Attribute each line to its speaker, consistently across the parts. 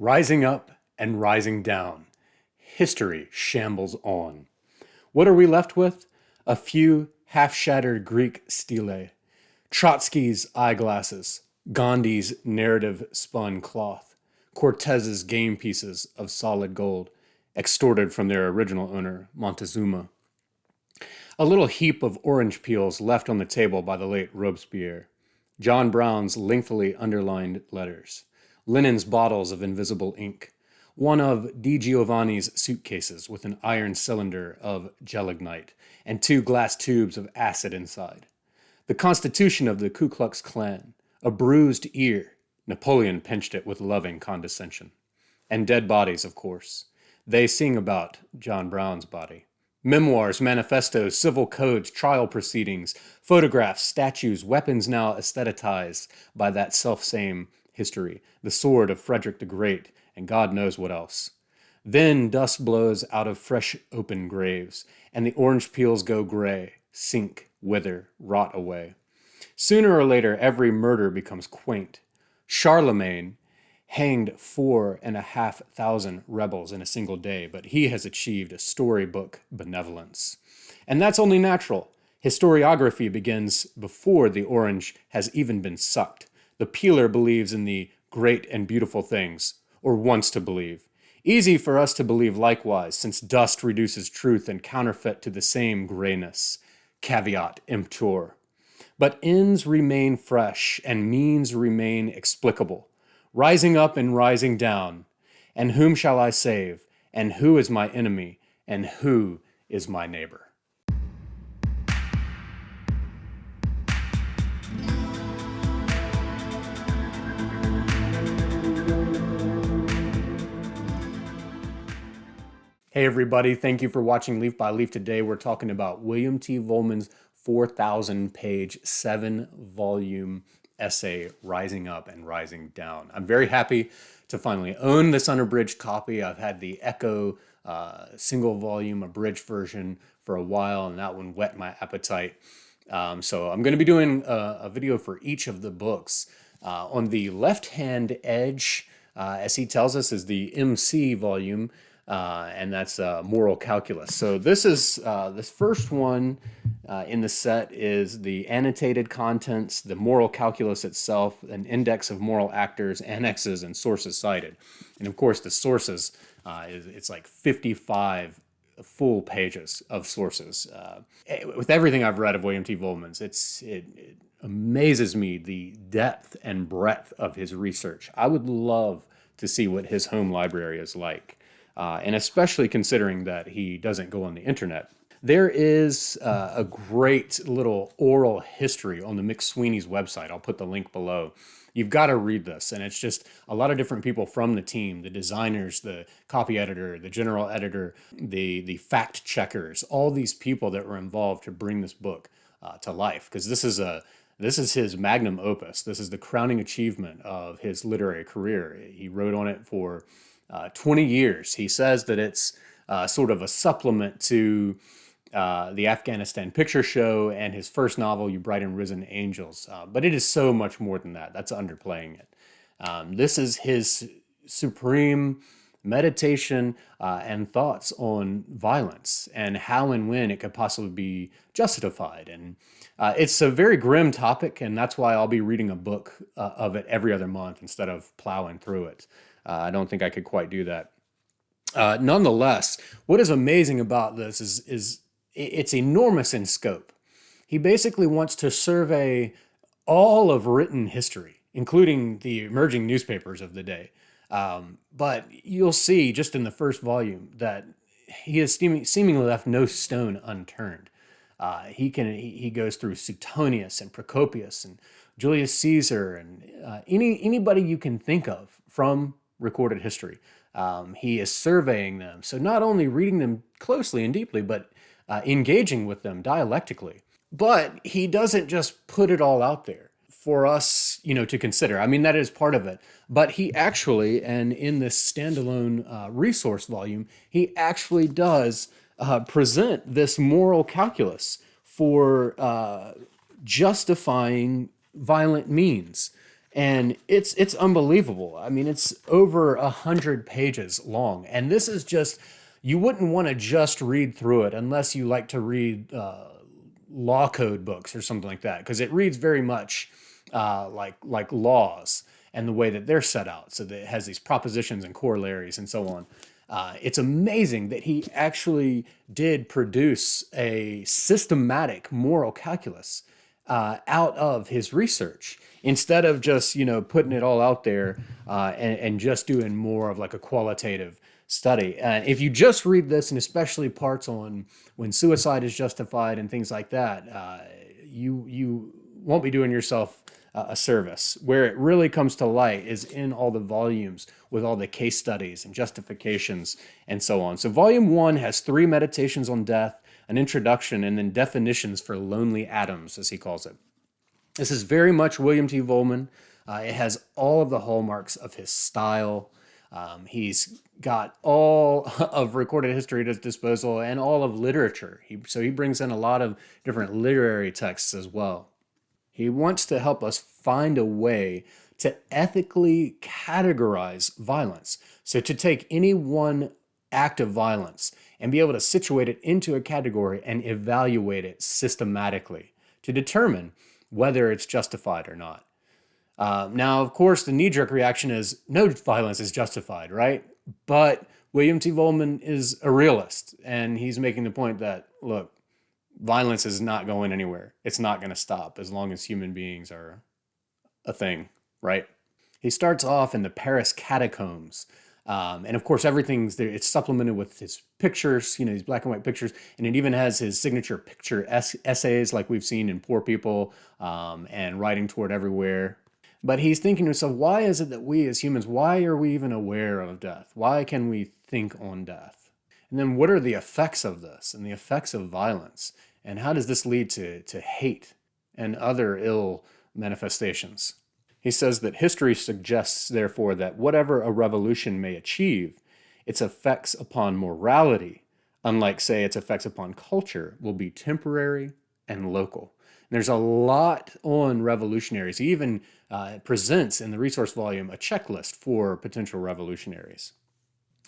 Speaker 1: Rising up and rising down. History shambles on. What are we left with? A few half-shattered Greek stelae, Trotsky's eyeglasses, Gandhi's narrative-spun cloth, Cortez's game pieces of solid gold, extorted from their original owner, Montezuma. A little heap of orange peels left on the table by the late Robespierre. John Brown's lengthily underlined letters. Lenin's bottles of invisible ink. One of Di Giovanni's suitcases with an iron cylinder of gelignite and 2 glass tubes of acid inside. The constitution of the Ku Klux Klan. A bruised ear. Napoleon pinched it with loving condescension. And dead bodies, of course. They sing about John Brown's body. Memoirs, manifestos, civil codes, trial proceedings, photographs, statues, weapons now aestheticized by that selfsame history, the sword of Frederick the Great, and God knows what else. Then dust blows out of fresh open graves, and the orange peels go gray, sink, wither, rot away. Sooner or later, every murder becomes quaint. Charlemagne hanged 4,500 rebels in a single day, but he has achieved a storybook benevolence. And that's only natural. Historiography begins before the orange has even been sucked. The peeler believes in the great and beautiful things, or wants to believe. Easy for us to believe likewise, since dust reduces truth and counterfeit to the same grayness. Caveat emptor. But ends remain fresh and means remain explicable. Rising up and rising down. And whom shall I save? And who is my enemy? And who is my neighbor? Hey everybody, thank you for watching Leaf by Leaf. Today we're talking about William T. Vollmann's 4,000-page, 7-volume essay, Rising Up and Rising Down. I'm very happy to finally own this unabridged copy. I've had the Echo single-volume abridged version for a while, and that one whet my appetite. So I'm going to be doing a video for each of the books. On the left-hand edge, as he tells us, is the MC volume, and that's moral calculus. So this is this first one in the set is the annotated contents, the moral calculus itself, an index of moral actors, annexes, and sources cited. And of course, the sources it's like 55 full pages of sources. With everything I've read of William T. Vollmann's, it amazes me the depth and breadth of his research. I would love to see what his home library is like. And especially considering that he doesn't go on the internet. There is a great little oral history on the McSweeney's website. I'll put the link below. You've got to read this, and it's just a lot of different people from the team, the designers, the copy editor, the general editor, the fact checkers, all these people that were involved to bring this book to life, because this is his magnum opus. This is the crowning achievement of his literary career. He wrote on it for 20 years. He says that it's sort of a supplement to the Afghanistan Picture Show and his first novel, You Bright and Risen Angels. But it is so much more than that. That's underplaying it. This is his supreme meditation and thoughts on violence and how and when it could possibly be justified. And it's a very grim topic, and that's why I'll be reading a book of it every other month instead of plowing through it. I don't think I could quite do that. Nonetheless, what is amazing about this is it's enormous in scope. He basically wants to survey all of written history, including the emerging newspapers of the day. But you'll see just in the first volume that he has seemingly left no stone unturned. He goes through Suetonius and Procopius and Julius Caesar and anybody you can think of from recorded history. He is surveying them. So not only reading them closely and deeply, but engaging with them dialectically. But he doesn't just put it all out there for us, to consider. I mean, that is part of it. But he actually, and in this standalone resource volume, he actually does present this moral calculus for justifying violent means. And it's unbelievable. I mean, it's over 100 pages long, and this is just, you wouldn't want to just read through it unless you like to read law code books or something like that, because it reads very much like laws and the way that they're set out. So that it has these propositions and corollaries and so on. It's amazing that he actually did produce a systematic moral calculus out of his research, instead of just putting it all out there and just doing more of like a qualitative study. If you just read this, and especially parts on when suicide is justified and things like that, you won't be doing yourself a service. Where it really comes to light is in all the volumes with all the case studies and justifications and so on. So volume 1 has 3 meditations on death, an introduction, and then definitions for lonely atoms, as he calls it. This is very much William T. Vollmann. It has all of the hallmarks of his style. He's got all of recorded history at his disposal and all of literature. So he brings in a lot of different literary texts as well. He wants to help us find a way to ethically categorize violence. So to take any one act of violence and be able to situate it into a category and evaluate it systematically to determine whether it's justified or not. Now, of course, the knee-jerk reaction is no violence is justified, right? But William T. Vollmann is a realist, and he's making the point that, look, violence is not going anywhere. It's not going to stop as long as human beings are a thing, right? He starts off in the Paris catacombs. And of course, everything's there. It's supplemented with his pictures, these black and white pictures. And it even has his signature picture essays like we've seen in Poor People and Writing Toward Everywhere. But he's thinking to himself, why is it that we as humans, why are we even aware of death? Why can we think on death? And then what are the effects of this and the effects of violence? And how does this lead to hate and other ill manifestations? He says that history suggests, therefore, that whatever a revolution may achieve, its effects upon morality, unlike, say, its effects upon culture, will be temporary and local. And there's a lot on revolutionaries. He even presents in the resource volume a checklist for potential revolutionaries.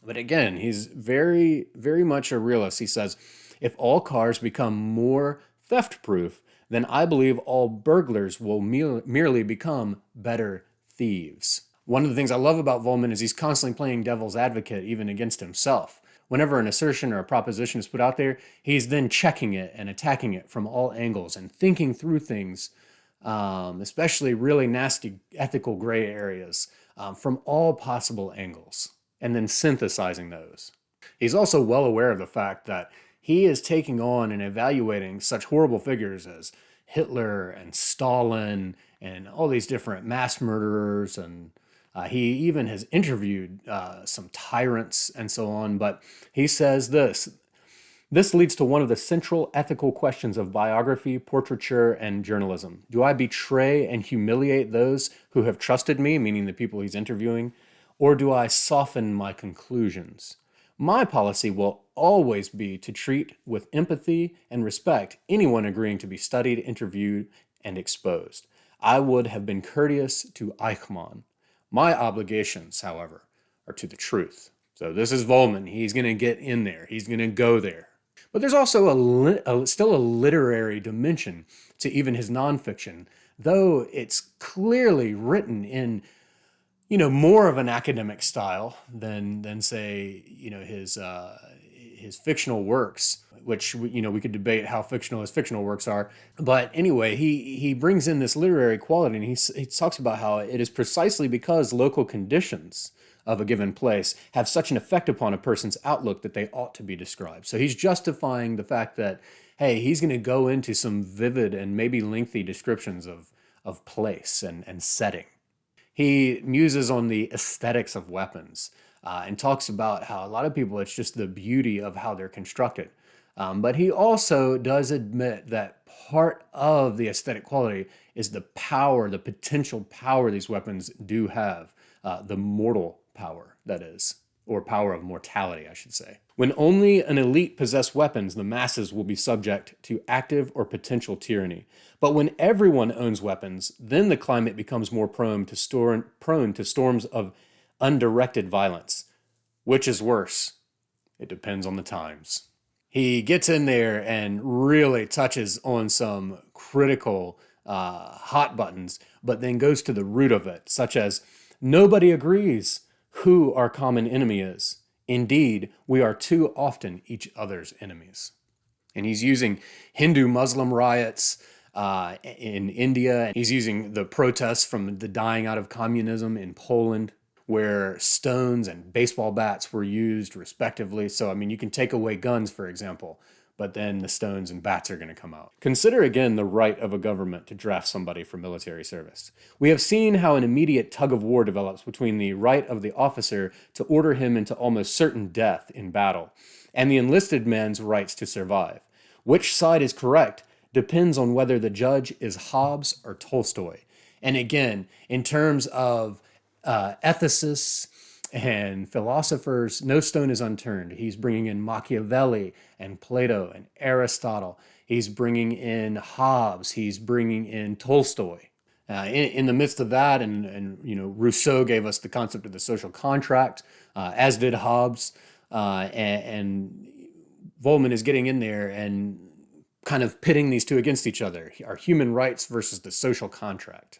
Speaker 1: But again, he's very, very much a realist. He says, if all cars become more theft-proof, then I believe all burglars will merely become better thieves. One of the things I love about Vollmann is he's constantly playing devil's advocate, even against himself. Whenever an assertion or a proposition is put out there, he's then checking it and attacking it from all angles and thinking through things, especially really nasty ethical gray areas, from all possible angles, and then synthesizing those. He's also well aware of the fact that he is taking on and evaluating such horrible figures as Hitler and Stalin and all these different mass murderers. And he even has interviewed some tyrants and so on. But he says this leads to one of the central ethical questions of biography, portraiture, and journalism. Do I betray and humiliate those who have trusted me, meaning the people he's interviewing, or do I soften my conclusions? My policy will always be to treat with empathy and respect anyone agreeing to be studied, interviewed, and exposed. I would have been courteous to Eichmann. My obligations, however, are to the truth. So this is Vollmann. He's going to get in there. He's going to go there. But there's also still a literary dimension to even his nonfiction, though it's clearly written in more of an academic style than say, his fictional works, which, we could debate how fictional his fictional works are. But anyway, he brings in this literary quality, and he talks about how it is precisely because local conditions of a given place have such an effect upon a person's outlook that they ought to be described. So he's justifying the fact that, hey, he's going to go into some vivid and maybe lengthy descriptions of place and setting. He muses on the aesthetics of weapons and talks about how a lot of people, it's just the beauty of how they're constructed. But he also does admit that part of the aesthetic quality is the power, the potential power these weapons do have, the mortal power, that is. or power of mortality, I should say. When only an elite possess weapons, the masses will be subject to active or potential tyranny. But when everyone owns weapons, then the climate becomes more prone to storms of undirected violence. Which is worse? It depends on the times. He gets in there and really touches on some critical hot buttons, but then goes to the root of it, such as nobody agrees who our common enemy is. Indeed, we are too often each other's enemies. And he's using Hindu-Muslim riots in India. He's using the protests from the dying out of communism in Poland, where stones and baseball bats were used respectively. So, I mean, you can take away guns, for example, but then the stones and bats are going to come out. Consider again the right of a government to draft somebody for military service. We have seen how an immediate tug of war develops between the right of the officer to order him into almost certain death in battle and the enlisted man's rights to survive. Which side is correct depends on whether the judge is Hobbes or Tolstoy. And again, in terms of ethicists and philosophers, no stone is unturned. He's bringing in Machiavelli and Plato and Aristotle. He's bringing in Hobbes. He's bringing in Tolstoy. In the midst of that, and Rousseau gave us the concept of the social contract, as did Hobbes, and Vollmann is getting in there and kind of pitting these two against each other, our human rights versus the social contract.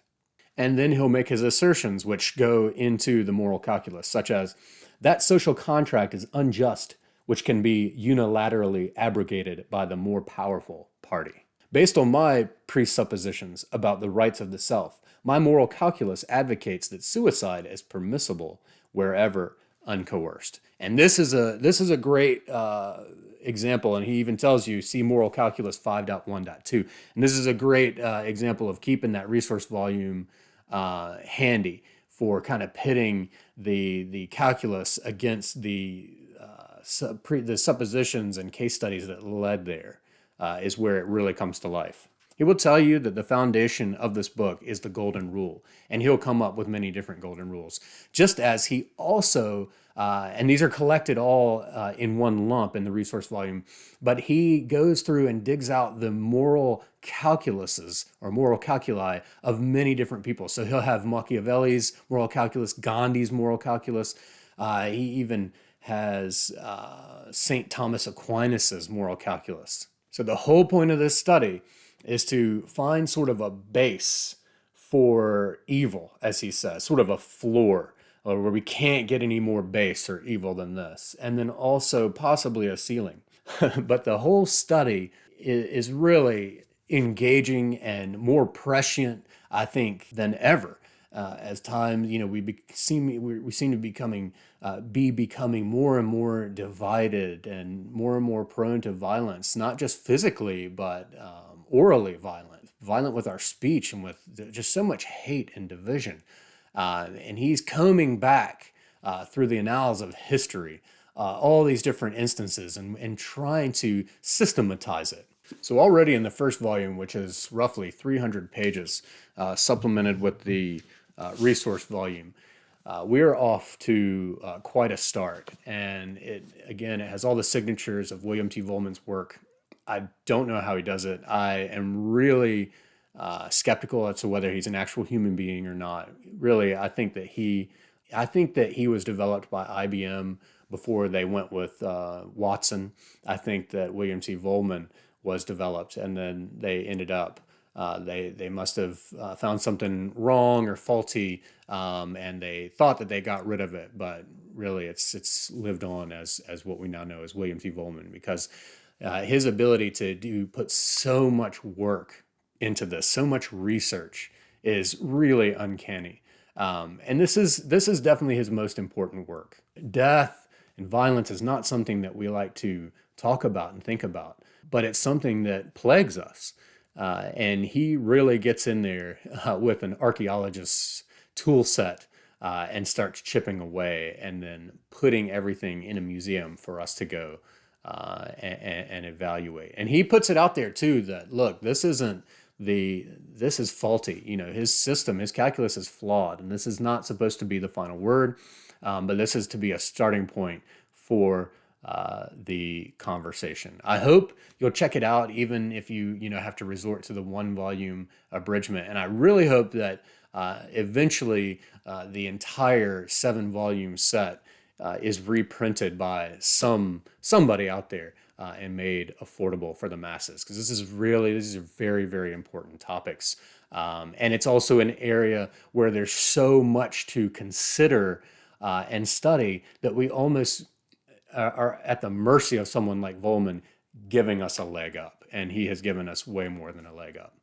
Speaker 1: And then he'll make his assertions, which go into the moral calculus, such as, that social contract is unjust, which can be unilaterally abrogated by the more powerful party. Based on my presuppositions about the rights of the self, my moral calculus advocates that suicide is permissible wherever uncoerced. And this is a great example, and he even tells you, see Moral Calculus 5.1.2. And this is a great example of keeping that resource volume handy for kind of pitting the calculus against the suppositions and case studies that led there, is where it really comes to life. He will tell you that the foundation of this book is the golden rule, and he'll come up with many different golden rules. Just as he also, and these are collected all in one lump in the resource volume, but he goes through and digs out the moral calculuses or moral calculi of many different people. So he'll have Machiavelli's moral calculus, Gandhi's moral calculus. He even has St. Thomas Aquinas's moral calculus. So the whole point of this study is to find sort of a base for evil, as he says, sort of a floor, or where we can't get any more base or evil than this, and then also possibly a ceiling. But the whole study is really engaging and more prescient, I think, than ever. As time, we seem to be becoming more and more divided and more prone to violence, not just physically, but orally violent with our speech and with just so much hate and division. And he's combing back through the annals of history, all these different instances and trying to systematize it. So already in the first volume, which is roughly 300 pages, supplemented with the resource volume, we're off to quite a start. And it has all the signatures of William T. Vollmann's work. I don't know how he does it. I am really skeptical as to whether he's an actual human being or not. Really, I think that he was developed by IBM before they went with Watson. I think that William T. Vollmann was developed, and then they ended up. They must have found something wrong or faulty, and they thought that they got rid of it, but really it's lived on as what we now know as William T. Vollmann, because his ability to put so much work into this, so much research, is really uncanny. And this is definitely his most important work. Death and violence is not something that we like to talk about and think about, but it's something that plagues us. And he really gets in there with an archaeologist's tool set and starts chipping away and then putting everything in a museum for us to go and evaluate. And he puts it out there too that, look, this is faulty. His system, his calculus is flawed, and this is not supposed to be the final word. but this is to be a starting point for the conversation. I hope you'll check it out, even if you have to resort to the one volume abridgment. And I really hope that eventually the entire 7 volume set is reprinted by somebody out there and made affordable for the masses, because these are very, very important topics. And it's also an area where there's so much to consider and study that we almost are at the mercy of someone like Vollmann giving us a leg up. And he has given us way more than a leg up.